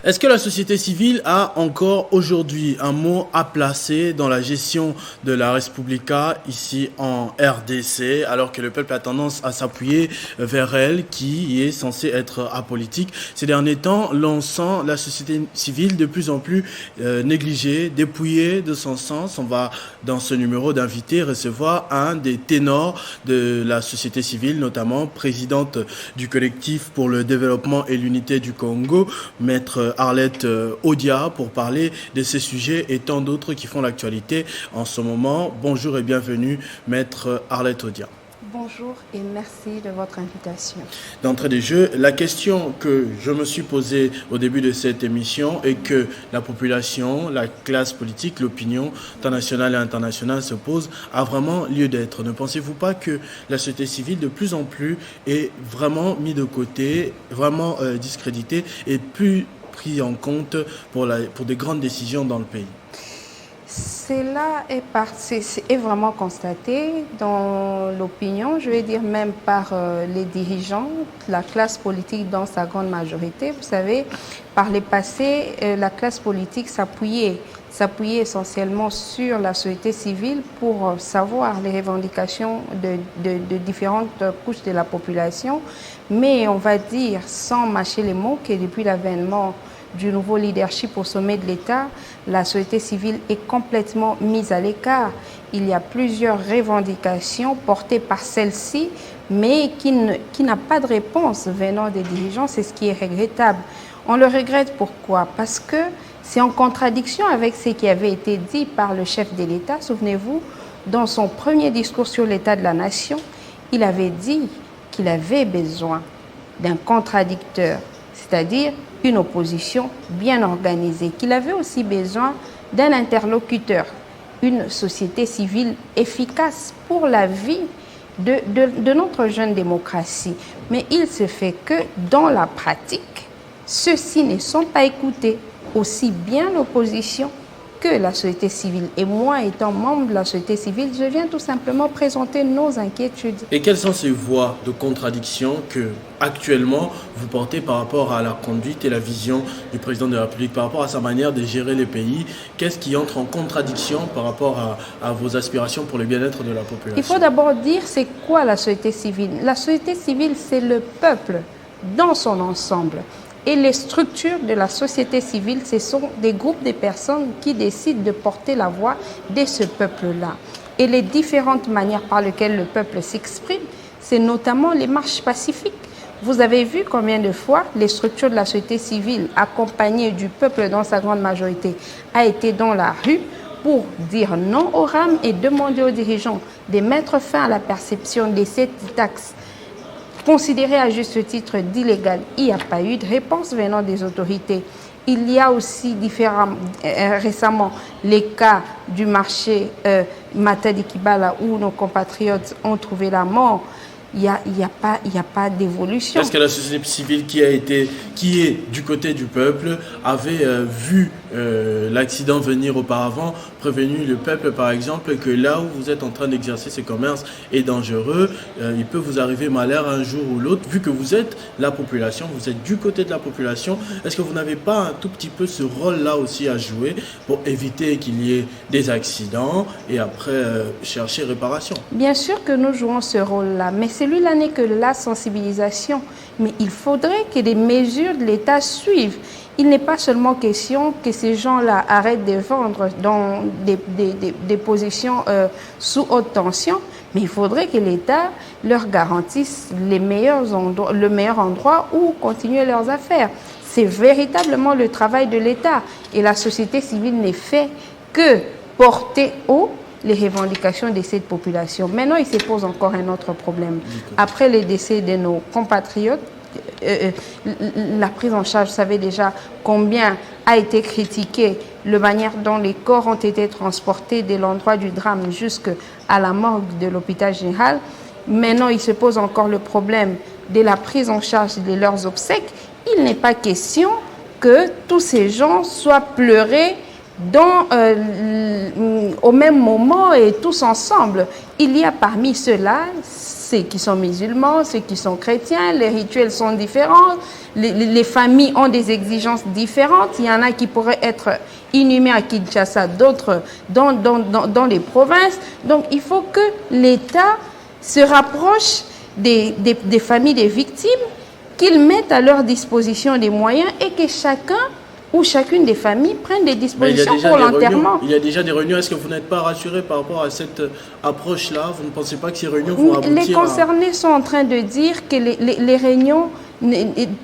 Est-ce que la société civile a encore aujourd'hui un mot à placer dans la gestion de la Respublica ici en RDC, alors que le peuple a tendance à s'appuyer vers elle, qui est censée être apolitique? Ces derniers temps, l'on sent la société civile de plus en plus négligée, dépouillée de son sens. On va, dans ce numéro d'invité, recevoir un des ténors de la société civile, notamment présidente du collectif pour le développement et l'unité du Congo, maître Arlette Odia, pour parler de ces sujets et tant d'autres qui font l'actualité en ce moment. Bonjour et bienvenue, maître Arlette Odia. Bonjour et merci de votre invitation. D'entrée de jeu, la question que je me suis posée au début de cette émission et que la population, la classe politique, l'opinion nationale et internationale se pose a vraiment lieu d'être. Ne pensez-vous pas que la société civile de plus en plus est vraiment mise de côté, vraiment discréditée et plus pris en compte pour des grandes décisions dans le pays? Cela est vraiment constaté dans l'opinion, je vais dire même par les dirigeants, la classe politique dans sa grande majorité. Vous savez, par le passé, la classe politique s'appuyait essentiellement sur la société civile pour savoir les revendications de différentes couches de la population. Mais on va dire, sans mâcher les mots, que depuis l'avènement du nouveau leadership au sommet de l'État, la société civile est complètement mise à l'écart. Il y a plusieurs revendications portées par celle-ci, mais qui n'a pas de réponse venant des dirigeants. C'est ce qui est regrettable. On le regrette pourquoi? Parce que c'est en contradiction avec ce qui avait été dit par le chef de l'État. Souvenez-vous, dans son premier discours sur l'état de la nation, il avait dit qu'il avait besoin d'un contradicteur, c'est-à-dire une opposition bien organisée, qu'il avait aussi besoin d'un interlocuteur, une société civile efficace pour la vie de notre jeune démocratie. Mais il se fait que dans la pratique, ceux-ci ne sont pas écoutés, aussi bien l'opposition que la société civile. Et moi, étant membre de la société civile, je viens tout simplement présenter nos inquiétudes. Et quelles sont ces voies de contradiction que, actuellement, vous portez par rapport à la conduite et la vision du président de la République, par rapport à sa manière de gérer les pays? Qu'est-ce qui entre en contradiction par rapport à vos aspirations pour le bien-être de la population? Il faut d'abord dire c'est quoi la société civile. La société civile, c'est le peuple dans son ensemble. Et les structures de la société civile, ce sont des groupes de personnes qui décident de porter la voix de ce peuple-là. Et les différentes manières par lesquelles le peuple s'exprime, c'est notamment les marches pacifiques. Vous avez vu combien de fois les structures de la société civile, accompagnées du peuple dans sa grande majorité, a été dans la rue pour dire non au RAM et demander aux dirigeants de mettre fin à la perception de cette taxe considéré à juste titre d'illégal. Il n'y a pas eu de réponse venant des autorités. Il y a aussi récemment les cas du marché Matadi Kibala où nos compatriotes ont trouvé la mort. Il n'y a pas d'évolution. Est-ce que la société civile qui est du côté du peuple avait vu l'accident venir auparavant, prévenu le peuple par exemple que là où vous êtes en train d'exercer ce commerce est dangereux, il peut vous arriver malheur un jour ou l'autre, vu que vous êtes la population, vous êtes du côté de la population, est-ce que vous n'avez pas un tout petit peu ce rôle-là aussi à jouer pour éviter qu'il y ait des accidents et après chercher réparation? Bien sûr que nous jouons ce rôle-là, mais celui-là n'est que la sensibilisation. Mais il faudrait que des mesures de l'État suivent. Il n'est pas seulement question que ces gens-là arrêtent de vendre dans des positions sous haute tension, mais il faudrait que l'État leur garantisse le meilleur endroit où continuer leurs affaires. C'est véritablement le travail de l'État. Et la société civile n'est fait que porter haut les revendications de cette population. Maintenant, il se pose encore un autre problème. Après les décès de nos compatriotes, la prise en charge, vous savez déjà combien a été critiquée la manière dont les corps ont été transportés de l'endroit du drame jusqu'à la morgue de l'hôpital général. Maintenant, il se pose encore le problème de la prise en charge de leurs obsèques. Il n'est pas question que tous ces gens soient pleurés au même moment et tous ensemble. Il y a parmi ceux-là ceux qui sont musulmans, ceux qui sont chrétiens, les rituels sont différents, les familles ont des exigences différentes. Il y en a qui pourraient être inhumés à Kinshasa, d'autres dans les provinces. Donc il faut que l'État se rapproche des familles des victimes, qu'ils mettent à leur disposition des moyens et que chacun ou chacune des familles prenne des dispositions pour l'enterrement. Il y a déjà des réunions. Est-ce que vous n'êtes pas rassuré par rapport à cette approche-là? Vous ne pensez pas que ces réunions vont aboutir? Les concernés sont en train de dire que les réunions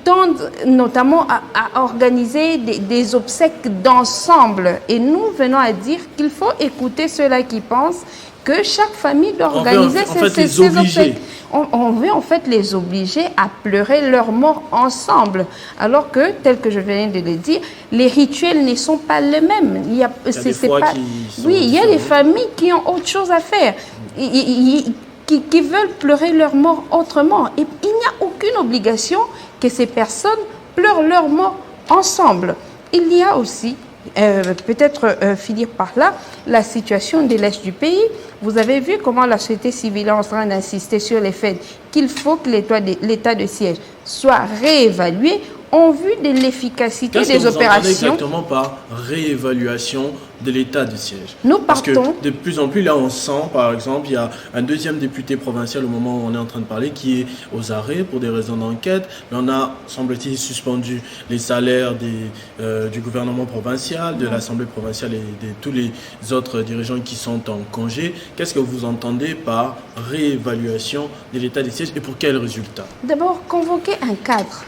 tendent notamment à organiser des obsèques d'ensemble. Et nous venons à dire qu'il faut écouter ceux-là qui pensent que chaque famille doit organiser ses obsèques. On veut en fait les obliger à pleurer leur mort ensemble. Alors que, tel que je venais de le dire, les rituels ne sont pas les mêmes. Il y a des familles qui ont autre chose à faire, qui veulent pleurer leur mort autrement. Et il n'y a aucune obligation que ces personnes pleurent leur mort ensemble. Il y a aussi peut-être finir par là, la situation de l'Est du pays. Vous avez vu comment la société civile est en train d'insister sur le fait qu'il faut que l'état de siège soit réévalué en vue de l'efficacité des opérations. Qu'est-ce que vous entendez exactement par réévaluation de l'état de siège? Parce que de plus en plus, là, on sent, par exemple, il y a un deuxième député provincial au moment où on est en train de parler qui est aux arrêts pour des raisons d'enquête. Mais on a, semble-t-il, suspendu les salaires du gouvernement provincial, de l'Assemblée provinciale et de tous les autres dirigeants qui sont en congé. Qu'est-ce que vous entendez par réévaluation de l'état de siège et pour quels résultats? D'abord, convoquer un cadre.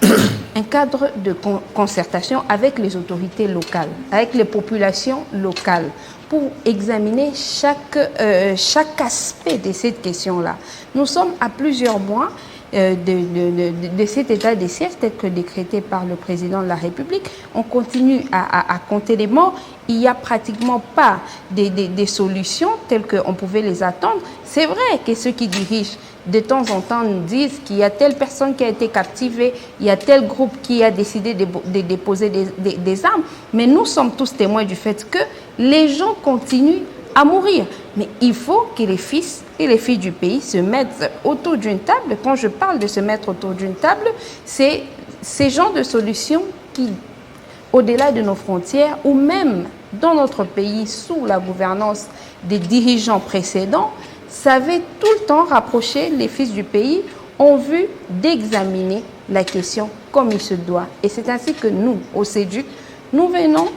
Un cadre de concertation avec les autorités locales, avec les populations locales, pour examiner chaque aspect de cette question-là. Nous sommes à plusieurs mois de cet état de siège tel que décrété par le président de la République. On continue à compter les morts. Il n'y a pratiquement pas des solutions telles qu'on pouvait les attendre. C'est vrai que ceux qui dirigent de temps en temps nous disent qu'il y a telle personne qui a été captivée, il y a tel groupe qui a décidé de déposer des armes. Mais nous sommes tous témoins du fait que les gens continuent à mourir. Mais il faut que les fils et les filles du pays se mettent autour d'une table. Quand je parle de se mettre autour d'une table, c'est ces genres de solutions qui, au-delà de nos frontières ou même dans notre pays, sous la gouvernance des dirigeants précédents, savaient tout le temps rapprocher les fils du pays en vue d'examiner la question comme il se doit. Et c'est ainsi que nous, au CEDUC, nous venons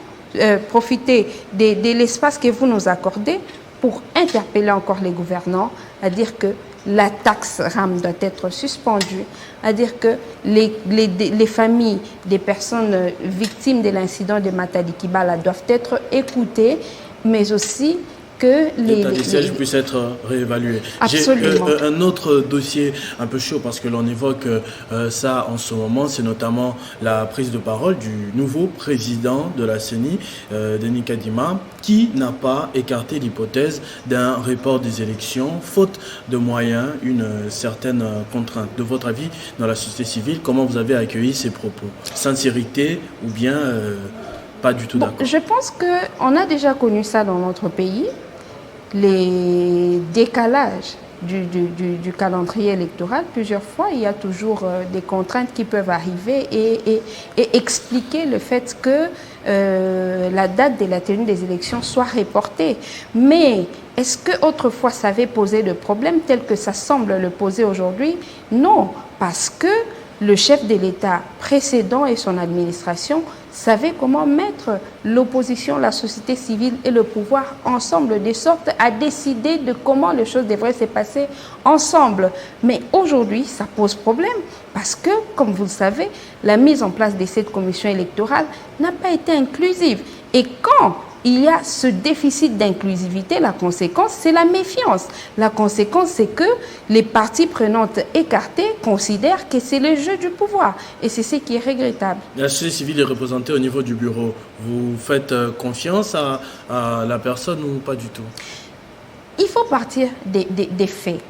profiter de l'espace que vous nous accordez pour interpeller encore les gouvernants, à dire que la taxe RAM doit être suspendue, à dire que les familles des personnes victimes de l'incident de Matadi Kibala doivent être écoutées, mais aussi que l'état de siège puisse être réévalué. Absolument. J'ai un autre dossier un peu chaud parce que l'on évoque ça en ce moment, c'est notamment la prise de parole du nouveau président de la CENI, Denis Kadima, qui n'a pas écarté l'hypothèse d'un report des élections, faute de moyens, une certaine contrainte. De votre avis, dans la société civile, comment vous avez accueilli ces propos? Sincérité ou bien pas du tout d'accord? Je pense qu'on a déjà connu ça dans notre pays. Les décalages du calendrier électoral, plusieurs fois, il y a toujours des contraintes qui peuvent arriver et expliquer le fait que la date de la tenue des élections soit reportée. Mais est-ce qu'autrefois ça avait posé de problème tel que ça semble le poser aujourd'hui? Non, parce que le chef de l'État précédent et son administration savaient comment mettre l'opposition, la société civile et le pouvoir ensemble, de sorte à décider de comment les choses devraient se passer ensemble. Mais aujourd'hui, ça pose problème parce que, comme vous le savez, la mise en place de cette commission électorale n'a pas été inclusive. Et quand il y a ce déficit d'inclusivité, la conséquence, c'est la méfiance. La conséquence, c'est que les parties prenantes écartées considèrent que c'est le jeu du pouvoir. Et c'est ce qui est regrettable. La société civile est représentée au niveau du bureau. Vous faites confiance à la personne ou pas du tout? Il faut partir des faits.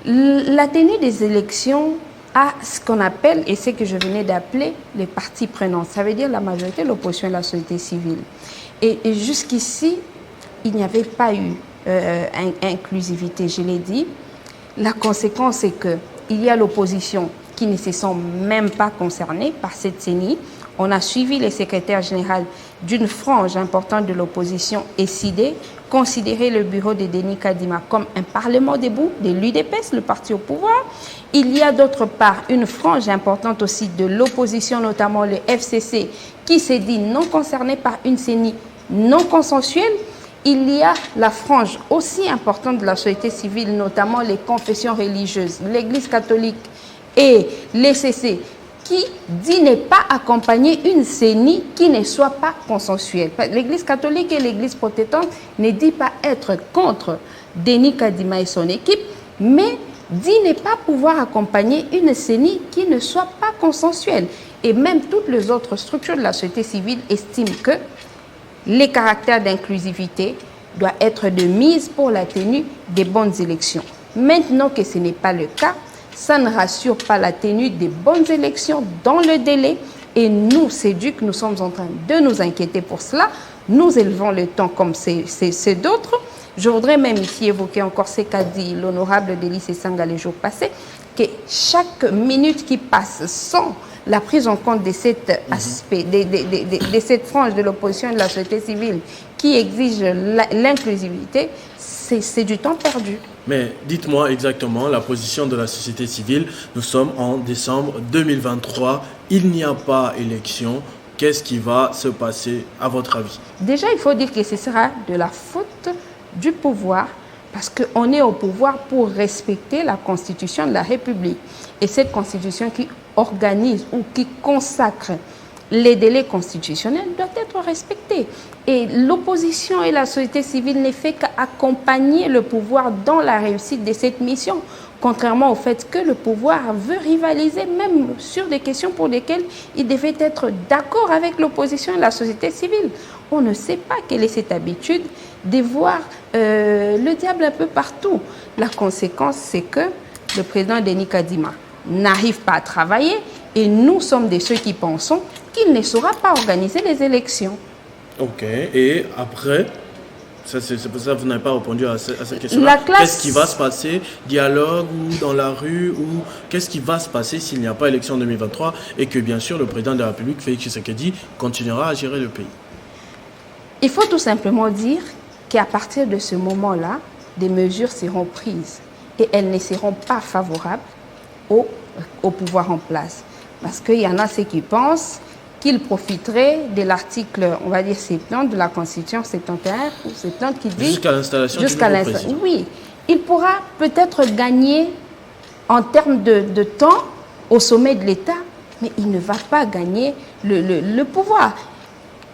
La tenue des élections à ce qu'on appelle, et c'est que je venais d'appeler, les parties prenantes. Ça veut dire la majorité, l'opposition et la société civile. Et jusqu'ici, il n'y avait pas eu inclusivité, je l'ai dit. La conséquence, c'est qu'il y a l'opposition qui ne se sont même pas concernés par cette CENI. On a suivi les secrétaires généraux d'une frange importante de l'opposition SID, considérer le bureau de Denis Kadima comme un parlement debout de l'UDPS, le parti au pouvoir. Il y a d'autre part une frange importante aussi de l'opposition, notamment le FCC, qui s'est dit non concerné par une CENI non consensuelle. Il y a la frange aussi importante de la société civile, notamment les confessions religieuses, l'Église catholique et l'ECC, qui dit ne pas accompagner une CENI qui ne soit pas consensuelle. L'Église catholique et l'Église protestante ne dit pas être contre Denis Kadima et son équipe, mais dit ne pas pouvoir accompagner une CENI qui ne soit pas consensuelle. Et même toutes les autres structures de la société civile estiment que les caractères d'inclusivité doivent être de mise pour la tenue des bonnes élections. Maintenant que ce n'est pas le cas, ça ne rassure pas la tenue des bonnes élections dans le délai. Et nous, CEDUC, nous sommes en train de nous inquiéter pour cela. Nous élevons le temps comme c'est d'autres. Je voudrais même ici évoquer encore ce qu'a dit l'honorable Délice Sanga les jours passés, que chaque minute qui passe sans la prise en compte de cet aspect, de cette frange de l'opposition et de la société civile qui exige l'inclusivité, c'est du temps perdu. Mais dites-moi exactement la position de la société civile. Nous sommes en décembre 2023. Il n'y a pas élection. Qu'est-ce qui va se passer à votre avis? Déjà, il faut dire que ce sera de la faute du pouvoir parce qu'on est au pouvoir pour respecter la Constitution de la République. Et cette Constitution qui organise ou qui consacre les délais constitutionnels doit être respectée. Et l'opposition et la société civile ne fait qu'accompagner le pouvoir dans la réussite de cette mission, contrairement au fait que le pouvoir veut rivaliser même sur des questions pour lesquelles il devait être d'accord avec l'opposition et la société civile. On ne sait pas quelle est cette habitude de voir le diable un peu partout. La conséquence, c'est que le président Denis Kadima n'arrive pas à travailler et nous sommes de ceux qui pensons qu'il ne saura pas organiser les élections. Ok, et après, c'est pour ça que vous n'avez pas répondu à cette question-là. Qu'est-ce qui va se passer? Dialogue ou dans la rue ou qu'est-ce qui va se passer s'il n'y a pas élection en 2023 et que bien sûr le président de la République, Félix Tshisekedi, continuera à gérer le pays? Il faut tout simplement dire qu'à partir de ce moment-là, des mesures seront prises et elles ne seront pas favorables au pouvoir en place. Parce qu'il y en a ceux qui pensent qu'il profiterait de l'article, on va dire 70 de la Constitution 71 ou 70 qui dit... Jusqu'à l'installation du nouveau président. Oui, il pourra peut-être gagner en termes de temps au sommet de l'État, mais il ne va pas gagner le pouvoir.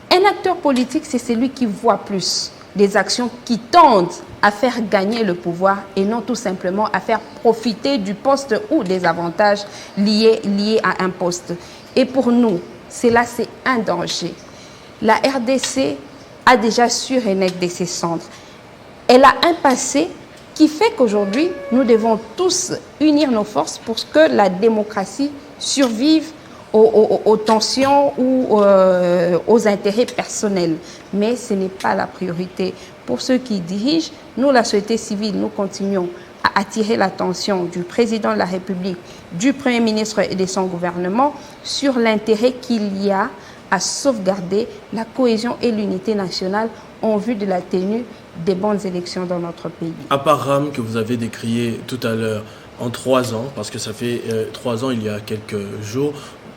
Un acteur politique, c'est celui qui voit plus des actions qui tendent à faire gagner le pouvoir et non tout simplement à faire profiter du poste ou des avantages liés à un poste. Et pour nous, cela c'est un danger. La RDC a déjà su renaître de ses cendres. Elle a un passé qui fait qu'aujourd'hui, nous devons tous unir nos forces pour que la démocratie survive aux tensions ou aux intérêts personnels. Mais ce n'est pas la priorité. Pour ceux qui dirigent, nous, la société civile, nous continuons à attirer l'attention du président de la République, du Premier ministre et de son gouvernement sur l'intérêt qu'il y a à sauvegarder la cohésion et l'unité nationale en vue de la tenue des bonnes élections dans notre pays. À part RAM que vous avez décrié tout à l'heure, en 3 ans, parce que ça fait 3 ans il y a quelques jours,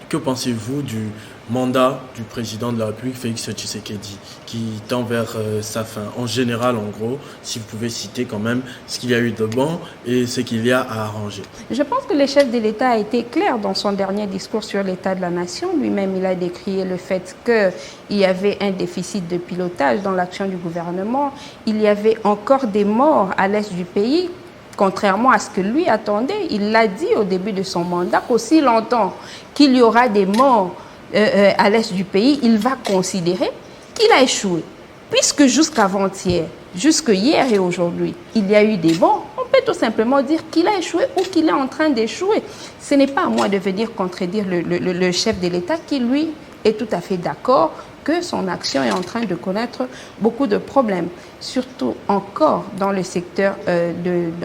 que pensez-vous du mandat du président de la République, Félix Tshisekedi, qui tend vers sa fin? En général, en gros, si vous pouvez citer quand même ce qu'il y a eu de bon et ce qu'il y a à arranger. Je pense que le chef de l'État a été clair dans son dernier discours sur l'état de la nation. Lui-même, il a décrié le fait qu'il y avait un déficit de pilotage dans l'action du gouvernement. Il y avait encore des morts à l'est du pays. Contrairement à ce que lui attendait, il l'a dit au début de son mandat qu'aussi longtemps qu'il y aura des morts à l'est du pays, il va considérer qu'il a échoué. Puisque jusqu'avant-hier, jusque hier et aujourd'hui, il y a eu des morts, on peut tout simplement dire qu'il a échoué ou qu'il est en train d'échouer. Ce n'est pas à moi de venir contredire le chef de l'État qui, lui, est tout à fait d'accord que son action est en train de connaître beaucoup de problèmes, surtout encore dans le secteur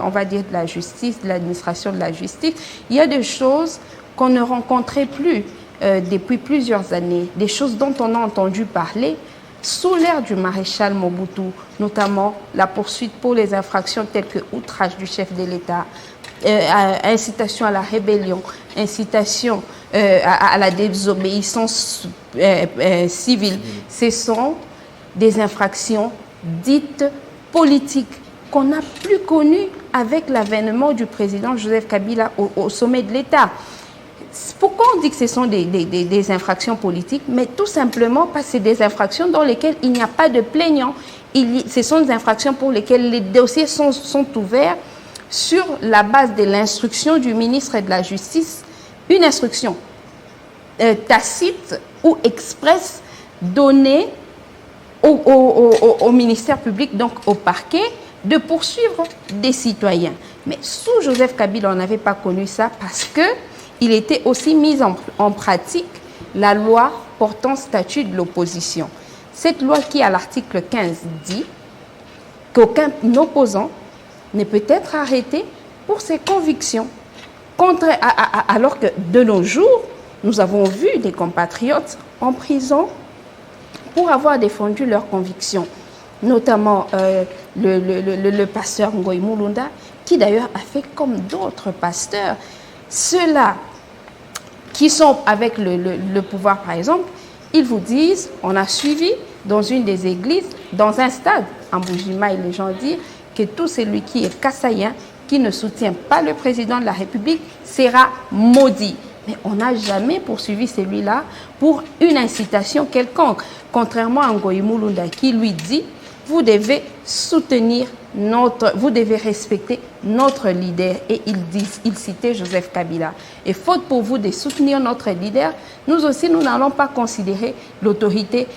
on va dire, de la justice, de l'administration de la justice. Il y a des choses qu'on ne rencontrait plus depuis plusieurs années, des choses dont on a entendu parler sous l'ère du maréchal Mobutu, notamment la poursuite pour les infractions telles que outrage du chef de l'État, incitation à la rébellion, incitation à la désobéissance civile. Ce sont des infractions dites politiques qu'on n'a plus connues avec l'avènement du président Joseph Kabila au sommet de l'État. Pourquoi on dit que ce sont des infractions politiques? Mais tout simplement parce que c'est des infractions dans lesquelles il n'y a pas de plaignant. Ce sont des infractions pour lesquelles les dossiers sont ouverts sur la base de l'instruction du ministre de la Justice, une instruction tacite ou expresse donnée au ministère public, donc au parquet, de poursuivre des citoyens. Mais sous Joseph Kabila, on n'avait pas connu ça parce qu'il était aussi mis en pratique la loi portant statut de l'opposition. Cette loi qui, à l'article 15, dit qu'aucun opposant ne peut être arrêté pour ses convictions. Alors que de nos jours, nous avons vu des compatriotes en prison pour avoir défendu leurs convictions, notamment le pasteur Ngoï Mulunda, qui d'ailleurs a fait comme d'autres pasteurs. Ceux-là qui sont avec le pouvoir, par exemple, ils vous disent, on a suivi dans une des églises, dans un stade, en Boujima, et les gens disent que tout celui qui est kassaïen, qui ne soutient pas le président de la République, sera maudit. Mais on n'a jamais poursuivi celui-là pour une incitation quelconque. Contrairement à Ngoï Mulunda qui lui dit, vous devez soutenir vous devez respecter notre leader. Et il citait Joseph Kabila. Et faute pour vous de soutenir notre leader, nous aussi, nous n'allons pas considérer l'autorité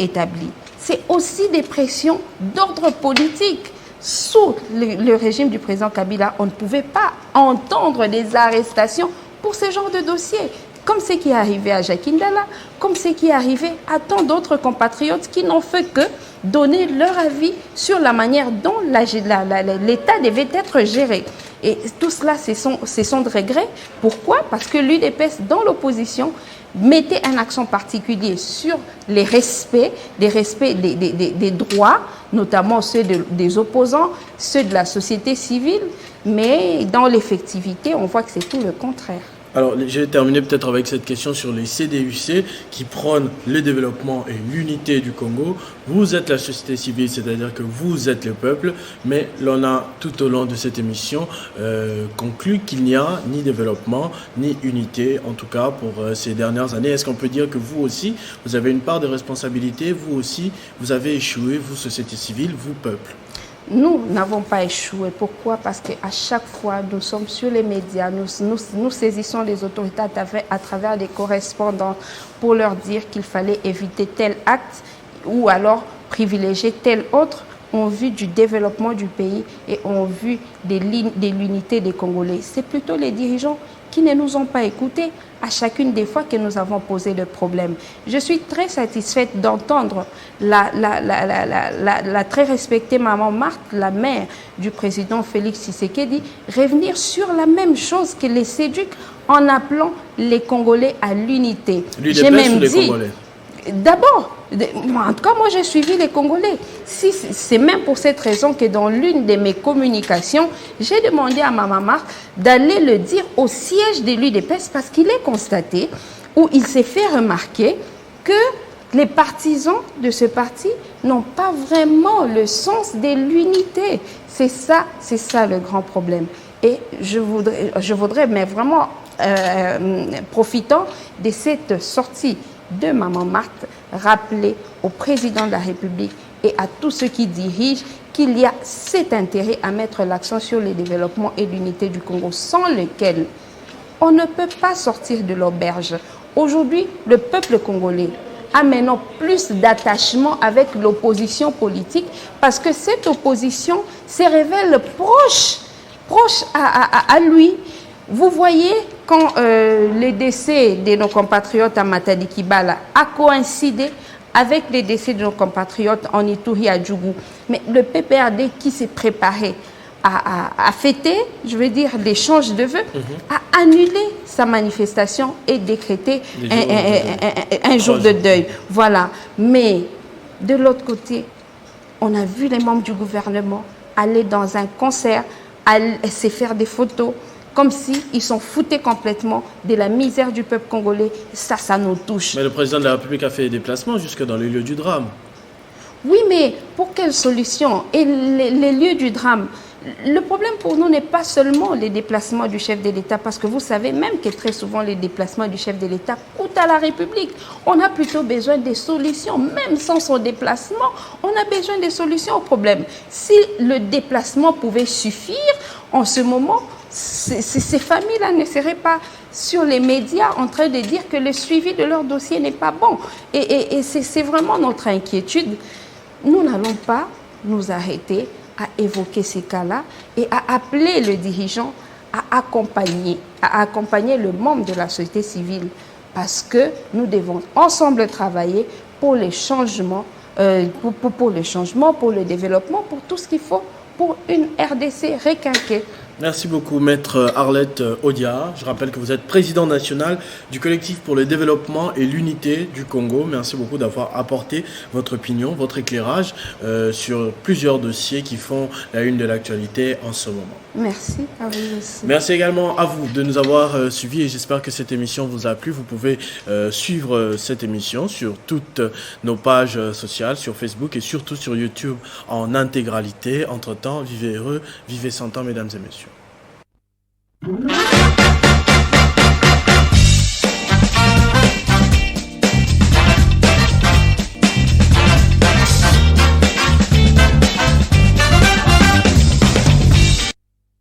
établie. C'est aussi des pressions d'ordre politique. Sous le régime du président Kabila, on ne pouvait pas entendre des arrestations pour ce genre de dossier, comme ce qui est arrivé à Jacques Ndala, comme ce qui est arrivé à tant d'autres compatriotes qui n'ont fait que donner leur avis sur la manière dont l'État devait être géré. Et tout cela, ce sont de regrets. Pourquoi? Parce que l'UDPS, dans l'opposition, mettait un accent particulier sur les respects, des droits, notamment ceux des opposants, ceux de la société civile, mais dans l'effectivité, on voit que c'est tout le contraire. Alors, je vais terminer peut-être avec cette question sur les CDUC qui prônent le développement et l'unité du Congo. Vous êtes la société civile, c'est-à-dire que vous êtes le peuple, mais l'on a tout au long de cette émission conclu qu'il n'y a ni développement, ni unité, en tout cas pour ces dernières années. Est-ce qu'on peut dire que vous aussi, vous avez une part de responsabilité, vous aussi, vous avez échoué, vous, société civile, vous, peuple? Nous n'avons pas échoué. Pourquoi? Parce qu'à chaque fois, nous sommes sur les médias, nous saisissons les autorités à travers des correspondants pour leur dire qu'il fallait éviter tel acte ou alors privilégier tel autre en vue du développement du pays et en vue de l'unité des Congolais. C'est plutôt les dirigeants qui ne nous ont pas écoutés à chacune des fois que nous avons posé le problème. Je suis très satisfaite d'entendre la très respectée maman Marthe, la mère du président Félix Tshisekedi, revenir sur la même chose que les SEDUC en appelant les Congolais à l'unité. J'ai même dit, Congolais. D'abord, en tout cas, moi j'ai suivi les Congolais. C'est même pour cette raison que dans l'une de mes communications, j'ai demandé à Maman Marthe d'aller le dire au siège de l'UDPS parce qu'il est constaté, où il s'est fait remarquer que les partisans de ce parti n'ont pas vraiment le sens de l'unité. C'est ça le grand problème. Et je voudrais mais vraiment, profitant de cette sortie de Maman Marthe, rappeler au président de la République et à tous ceux qui dirigent qu'il y a cet intérêt à mettre l'accent sur le développement et l'unité du Congo, sans lequel on ne peut pas sortir de l'auberge. Aujourd'hui, le peuple congolais a maintenant plus d'attachement avec l'opposition politique parce que cette opposition se révèle proche à lui. Vous voyez, quand le décès de nos compatriotes à Matadi Kibala a coïncidé avec les décès de nos compatriotes en Ituri à Djougou, mais le PPRD qui s'est préparé à fêter, je veux dire, l'échange de vœux, a annulé sa manifestation et décrété un jour de deuil. Voilà. Mais de l'autre côté, on a vu les membres du gouvernement aller dans un concert, se faire des photos, comme s'ils s'en foutaient complètement de la misère du peuple congolais. Ça nous touche. Mais le président de la République a fait des déplacements jusque dans les lieux du drame. Oui, mais pour quelle solution? Et les lieux du drame, le problème pour nous n'est pas seulement les déplacements du chef de l'État, parce que vous savez même que très souvent les déplacements du chef de l'État coûtent à la République. On a plutôt besoin des solutions, même sans son déplacement, on a besoin des solutions au problème. Si le déplacement pouvait suffire, en ce moment, ces familles-là ne seraient pas sur les médias en train de dire que le suivi de leur dossier n'est pas bon. Et c'est vraiment notre inquiétude. Nous n'allons pas nous arrêter à évoquer ces cas-là et à appeler le dirigeant à accompagner le membre de la société civile parce que nous devons ensemble travailler pour les changements, pour le changement, pour le développement, pour tout ce qu'il faut pour une RDC requinquée. Merci beaucoup, Maître Arlette Odia. Je rappelle que vous êtes président national du collectif pour le développement et l'unité du Congo. Merci beaucoup d'avoir apporté votre opinion, votre éclairage sur plusieurs dossiers qui font la une de l'actualité en ce moment. Merci à vous aussi. Merci également à vous de nous avoir suivis et j'espère que cette émission vous a plu. Vous pouvez suivre cette émission sur toutes nos pages sociales, sur Facebook et surtout sur YouTube en intégralité. Entre-temps, vivez heureux, vivez sans temps, mesdames et messieurs.